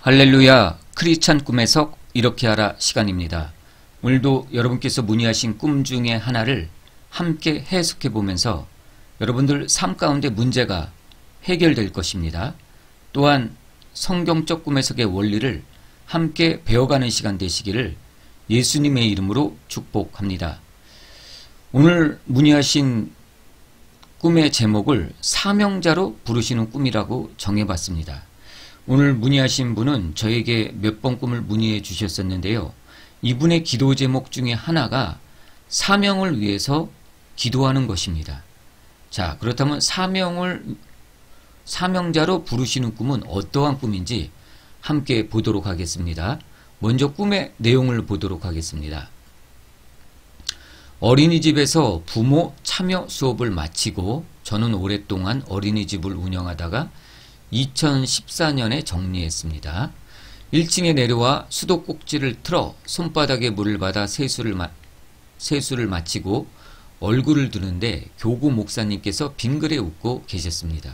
할렐루야, 크리스찬 꿈 해석 이렇게 하라 시간입니다. 오늘도 여러분께서 문의하신 꿈 중에 하나를 함께 해석해 보면서 여러분들 삶 가운데 문제가 해결될 것입니다. 또한 성경적 꿈 해석의 원리를 함께 배워가는 시간 되시기를 예수님의 이름으로 축복합니다. 오늘 문의하신 꿈의 제목을 사명자로 부르시는 꿈이라고 정해봤습니다. 오늘 문의하신 분은 저에게 몇 번 꿈을 문의해 주셨었는데요. 이분의 기도 제목 중에 하나가 사명을 위해서 기도하는 것입니다. 자, 그렇다면 사명자로 부르시는 꿈은 어떠한 꿈인지 함께 보도록 하겠습니다. 먼저 꿈의 내용을 보도록 하겠습니다. 어린이집에서 부모 참여 수업을 마치고 저는 오랫동안 어린이집을 운영하다가 2014년에 정리했습니다. 1층에 내려와 수도꼭지를 틀어 손바닥에 물을 받아 세수를 마치고 얼굴을 드는데 교구 목사님께서 빙그레 웃고 계셨습니다.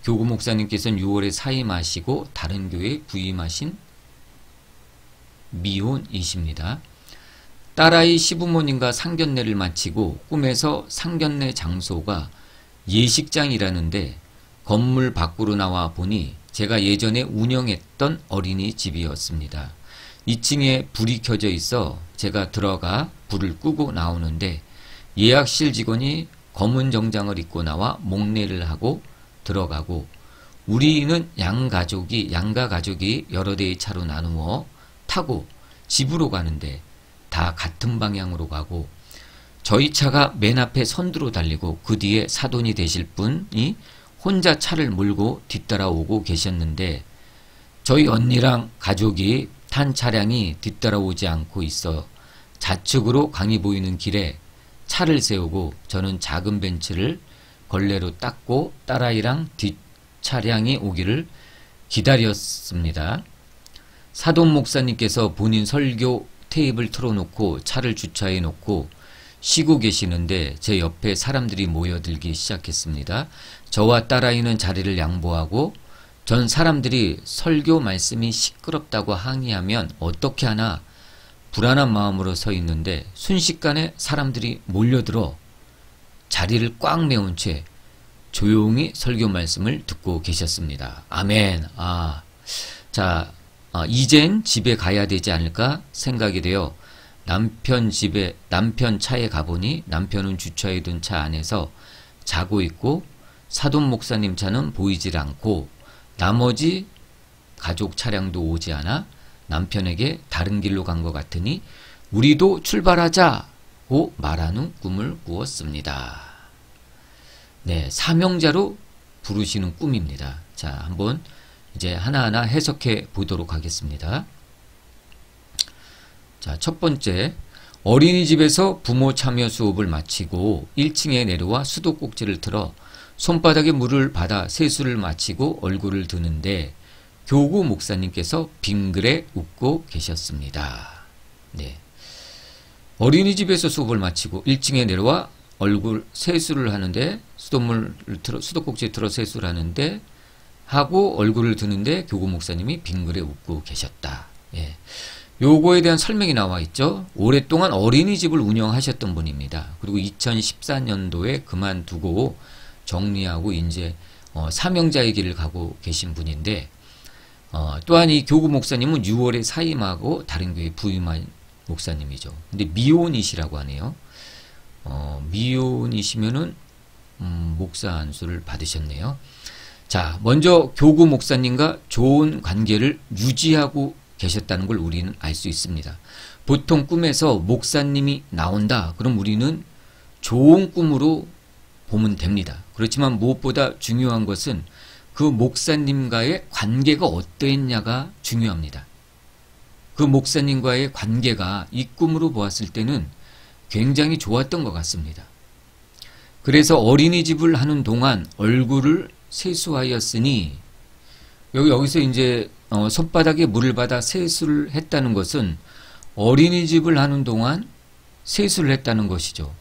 교구 목사님께서는 6월에 사임하시고 다른 교회에 부임하신 미혼이십니다. 딸아이 시부모님과 상견례를 마치고 꿈에서 상견례 장소가 예식장이라는데 건물 밖으로 나와 보니 제가 예전에 운영했던 어린이집이었습니다. 2층에 불이 켜져 있어 제가 들어가 불을 끄고 나오는데 예약실 직원이 검은 정장을 입고 나와 목례를 하고 들어가고 우리는 양가 가족이 여러 대의 차로 나누어 타고 집으로 가는데 다 같은 방향으로 가고 저희 차가 맨 앞에 선두로 달리고 그 뒤에 사돈이 되실 분이 혼자 차를 몰고 뒤따라오고 계셨는데 저희 언니랑 가족이 탄 차량이 뒤따라오지 않고 있어 좌측으로 강이 보이는 길에 차를 세우고 저는 작은 벤츠를 걸레로 닦고 딸아이랑 뒷차량이 오기를 기다렸습니다. 사돈 목사님께서 본인 설교 테이프를 틀어놓고 차를 주차해 놓고 쉬고 계시는데 제 옆에 사람들이 모여들기 시작했습니다. 저와 딸아이는 자리를 양보하고 전 사람들이 설교 말씀이 시끄럽다고 항의하면 어떻게 하나 불안한 마음으로 서 있는데 순식간에 사람들이 몰려들어 자리를 꽉 메운 채 조용히 설교 말씀을 듣고 계셨습니다. 아멘. 이젠 집에 가야 되지 않을까 생각이 되어 남편 차에 가보니 남편은 주차해 둔 차 안에서 자고 있고 사돈 목사님 차는 보이질 않고 나머지 가족 차량도 오지 않아 남편에게 다른 길로 간 것 같으니 우리도 출발하자고 말한 후 꿈을 꾸었습니다. 네, 사명자로 부르시는 꿈입니다. 자, 한번 이제 하나하나 해석해 보도록 하겠습니다. 자, 첫 번째, 어린이집에서 부모 참여 수업을 마치고 1층에 내려와 수도꼭지를 틀어 손바닥에 물을 받아 세수를 마치고 얼굴을 드는데 교구 목사님께서 빙그레 웃고 계셨습니다. 네. 어린이집에서 수업을 마치고 1층에 내려와 세수를 하는데 수도꼭지에 틀어 세수를 하는데 하고 얼굴을 드는데 교구 목사님이 빙그레 웃고 계셨다. 예. 요거에 대한 설명이 나와 있죠. 오랫동안 어린이집을 운영하셨던 분입니다. 그리고 2014년도에 그만두고 정리하고 이제 사명자의 길을 가고 계신 분인데 또한 이 교구 목사님은 6월에 사임하고 다른 교회에 부임한 목사님이죠. 근데 미혼이시라고 하네요. 미혼이시면은 목사 안수를 받으셨네요. 자, 먼저 교구 목사님과 좋은 관계를 유지하고 계셨다는 걸 우리는 알 수 있습니다. 보통 꿈에서 목사님이 나온다. 그럼 우리는 좋은 꿈으로 보면 됩니다. 그렇지만 무엇보다 중요한 것은 그 목사님과의 관계가 어떠했냐가 중요합니다. 그 목사님과의 관계가 이 꿈으로 보았을 때는 굉장히 좋았던 것 같습니다. 그래서 어린이집을 하는 동안 얼굴을 세수하였으니 여기서 이제 손바닥에 물을 받아 세수를 했다는 것은 어린이집을 하는 동안 세수를 했다는 것이죠.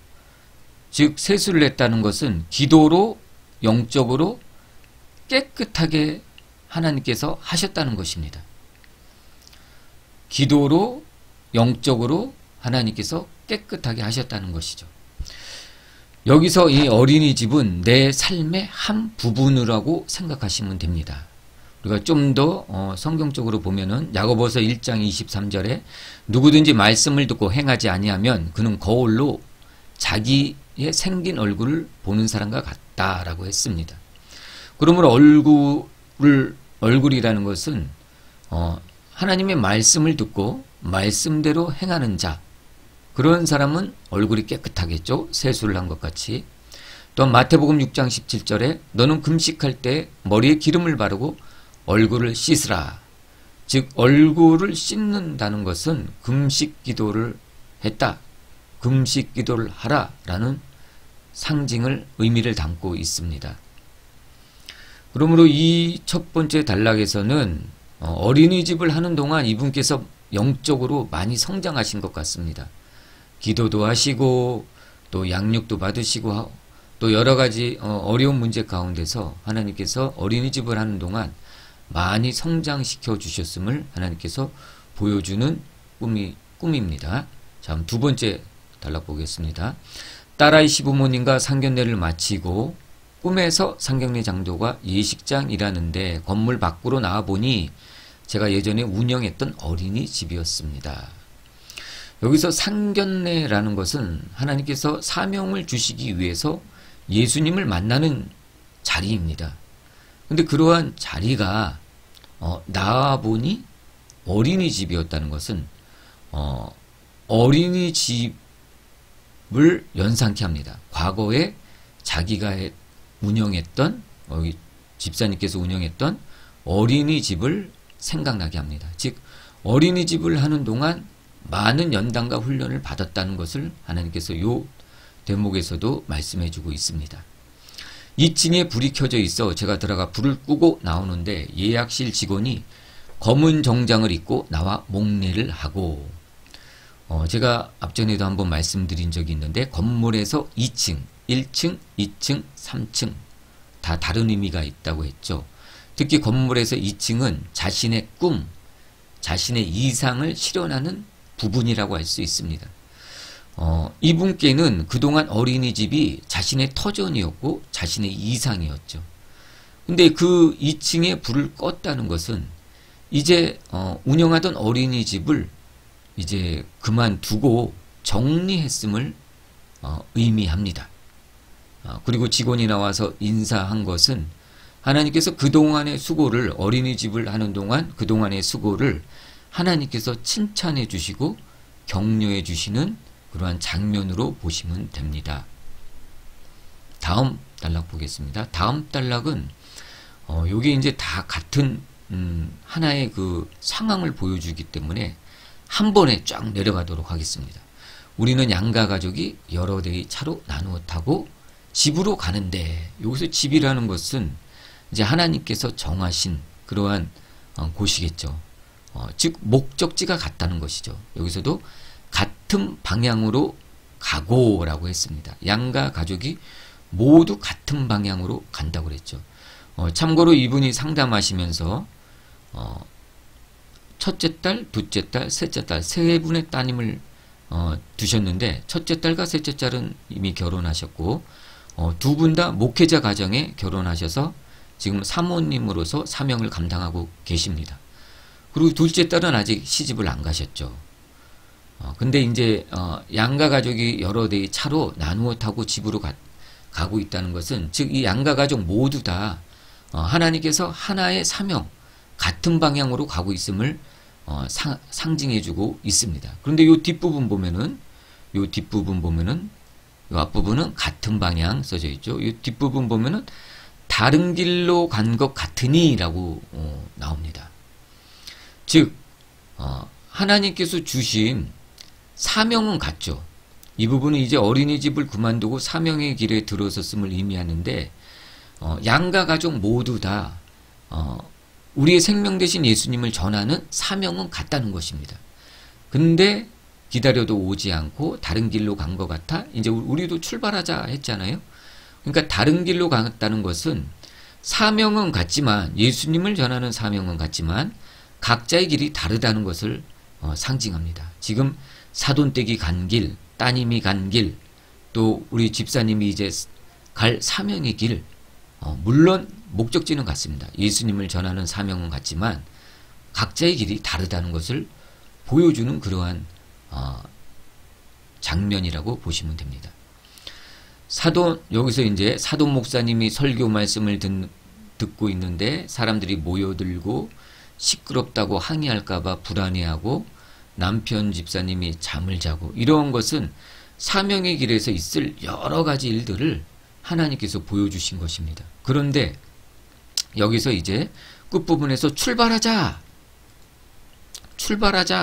즉 세수를 했다는 것은 기도로 영적으로 깨끗하게 하나님께서 하셨다는 것입니다. 기도로 영적으로 하나님께서 깨끗하게 하셨다는 것이죠. 여기서 이 어린이집은 내 삶의 한 부분이라고 생각하시면 됩니다. 우리가 좀 더 성경적으로 보면은 야고보서 1장 23절에 누구든지 말씀을 듣고 행하지 아니하면 그는 거울로 자기의 생긴 얼굴을 보는 사람과 같다라고 했습니다. 그러므로 얼굴이라는 것은 하나님의 말씀을 듣고 말씀대로 행하는 자, 그런 사람은 얼굴이 깨끗하겠죠. 세수를 한 것 같이. 또한 마태복음 6장 17절에 너는 금식할 때 머리에 기름을 바르고 얼굴을 씻으라. 즉 얼굴을 씻는다는 것은 금식 기도를 했다. 금식 기도를 하라 라는 상징을 의미를 담고 있습니다. 그러므로 이 첫 번째 단락에서는 어린이집을 하는 동안 이분께서 영적으로 많이 성장하신 것 같습니다. 기도도 하시고 또 양육도 받으시고 또 여러 가지 어려운 문제 가운데서 하나님께서 어린이집을 하는 동안 많이 성장시켜 주셨음을 하나님께서 보여주는 꿈입니다. 자, 두 번째 단락 보겠습니다. 딸아이 시부모님과 상견례를 마치고 꿈에서 상견례 장도가 예식장 일하는데 건물 밖으로 나와보니 제가 예전에 운영했던 어린이집이었습니다. 여기서 상견례라는 것은 하나님께서 사명을 주시기 위해서 예수님을 만나는 자리입니다. 근데 그러한 자리가 나와보니 어린이집이었다는 것은 어린이집을 연상케 합니다. 과거에 자기가 운영했던 집사님께서 운영했던 어린이집을 생각나게 합니다. 즉 어린이집을 하는 동안 많은 연단과 훈련을 받았다는 것을 하나님께서 이 대목에서도 말씀해 주고 있습니다. 2층에 불이 켜져 있어 제가 들어가 불을 끄고 나오는데 예약실 직원이 검은 정장을 입고 나와 목례를 하고 제가 앞전에도 한번 말씀드린 적이 있는데 건물에서 2층, 1층, 2층, 3층 다 다른 의미가 있다고 했죠. 특히 건물에서 2층은 자신의 꿈, 자신의 이상을 실현하는 부분이라고 할 수 있습니다. 이분께는 그동안 어린이집이 자신의 터전이었고 자신의 이상이었죠. 근데 그 2층에 불을 껐다는 것은 이제 운영하던 어린이집을 이제 그만두고 정리했음을 의미합니다. 그리고 직원이 나와서 인사한 것은 하나님께서 그동안의 수고를 어린이집을 하는 동안 그동안의 수고를 하나님께서 칭찬해 주시고 격려해 주시는 그러한 장면으로 보시면 됩니다. 다음 단락 보겠습니다. 다음 단락은 요게 이제 다 같은 하나의 그 상황을 보여주기 때문에 한 번에 쫙 내려가도록 하겠습니다. 우리는 양가 가족이 여러 대의 차로 나누어 타고 집으로 가는데 여기서 집이라는 것은 이제 하나님께서 정하신 그러한 곳이겠죠. 즉 목적지가 같다는 것이죠. 여기서도 같은 방향으로 가고라고 했습니다. 양가 가족이 모두 같은 방향으로 간다고 그랬죠. 참고로 이분이 상담하시면서 첫째 딸, 둘째 딸, 셋째 딸 세 분의 따님을 두셨는데 첫째 딸과 셋째 딸은 이미 결혼하셨고 두 분 다 목회자 가정에 결혼하셔서 지금 사모님으로서 사명을 감당하고 계십니다. 그리고 둘째 딸은 아직 시집을 안 가셨죠. 근데 이제 양가 가족이 여러 대의 차로 나누어 타고 집으로 가고 있다는 것은 즉 이 양가 가족 모두 다 하나님께서 하나의 사명 같은 방향으로 가고 있음을 상징해주고 있습니다. 그런데 요 뒷부분 보면은 요 앞부분은 같은 방향 써져 있죠. 요 뒷부분 보면은 다른 길로 간 것 같으니라고 나옵니다. 즉 하나님께서 주신 사명은 같죠. 이 부분은 이제 어린이집을 그만두고 사명의 길에 들어섰음을 의미하는데 양가 가족 모두 다 우리의 생명 되신 예수님을 전하는 사명은 같다는 것입니다. 근데 기다려도 오지 않고 다른 길로 간 것 같아 이제 우리도 출발하자 했잖아요. 그러니까 다른 길로 갔다는 것은 사명은 같지만 예수님을 전하는 사명은 같지만 각자의 길이 다르다는 것을 상징합니다. 지금 사돈댁이 간 길, 따님이 간 길, 또 우리 집사님이 이제 갈 사명의 길, 물론 목적지는 같습니다. 예수님을 전하는 사명은 같지만 각자의 길이 다르다는 것을 보여주는 그러한 장면이라고 보시면 됩니다. 여기서 이제 사돈 목사님이 설교 말씀을 듣고 있는데 사람들이 모여들고 시끄럽다고 항의할까봐 불안해하고 남편 집사님이 잠을 자고, 이런 것은 사명의 길에서 있을 여러 가지 일들을 하나님께서 보여주신 것입니다. 그런데 여기서 이제 끝부분에서 출발하자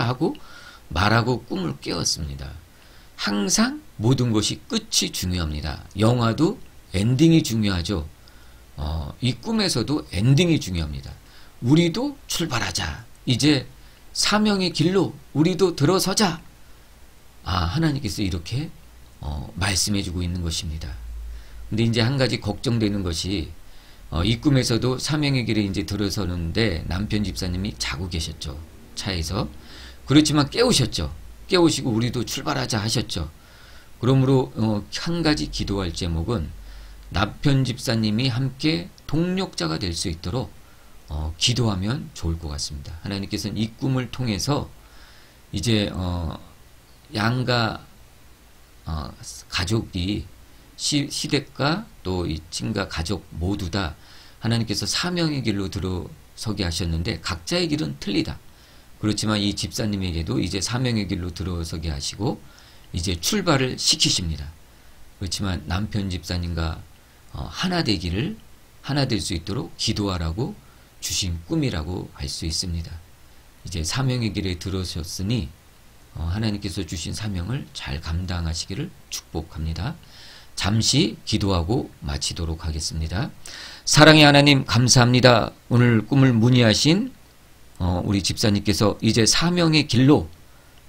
하고 말하고 꿈을 깨웠습니다. 항상 모든 것이 끝이 중요합니다. 영화도 엔딩이 중요하죠. 이 꿈에서도 엔딩이 중요합니다. 우리도 출발하자. 이제 사명의 길로 우리도 들어서자. 하나님께서 이렇게 말씀해주고 있는 것입니다. 근데 이제 한 가지 걱정되는 것이, 이 꿈에서도 사명의 길에 이제 들어서는데 남편 집사님이 자고 계셨죠. 차에서. 그렇지만 깨우셨죠. 깨우시고 우리도 출발하자 하셨죠. 그러므로 한 가지 기도할 제목은 남편 집사님이 함께 동력자가 될 수 있도록 기도하면 좋을 것 같습니다. 하나님께서는 이 꿈을 통해서 이제 양가 가족이 시댁과 또 이 친가 가족 모두 다 하나님께서 사명의 길로 들어서게 하셨는데 각자의 길은 틀리다. 그렇지만 이 집사님에게도 이제 사명의 길로 들어서게 하시고 이제 출발을 시키십니다. 그렇지만 남편 집사님과 하나 되기를, 하나 될 수 있도록 기도하라고 주신 꿈이라고 할 수 있습니다. 이제 사명의 길에 들어섰으니 하나님께서 주신 사명을 잘 감당하시기를 축복합니다. 잠시 기도하고 마치도록 하겠습니다. 사랑의 하나님 감사합니다. 오늘 꿈을 문의하신 우리 집사님께서 이제 사명의 길로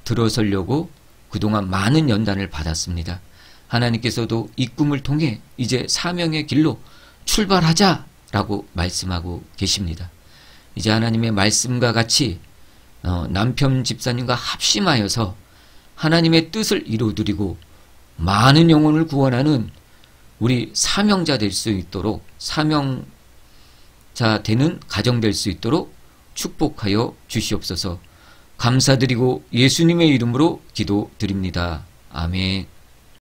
들어서려고 그동안 많은 연단을 받았습니다. 하나님께서도 이 꿈을 통해 이제 사명의 길로 출발하자라고 말씀하고 계십니다. 이제 하나님의 말씀과 같이 남편 집사님과 합심하여서 하나님의 뜻을 이루어드리고 많은 영혼을 구원하는 우리 사명자 될 수 있도록, 사명자 되는 가정 될 수 있도록 축복하여 주시옵소서. 감사드리고 예수님의 이름으로 기도드립니다. 아멘.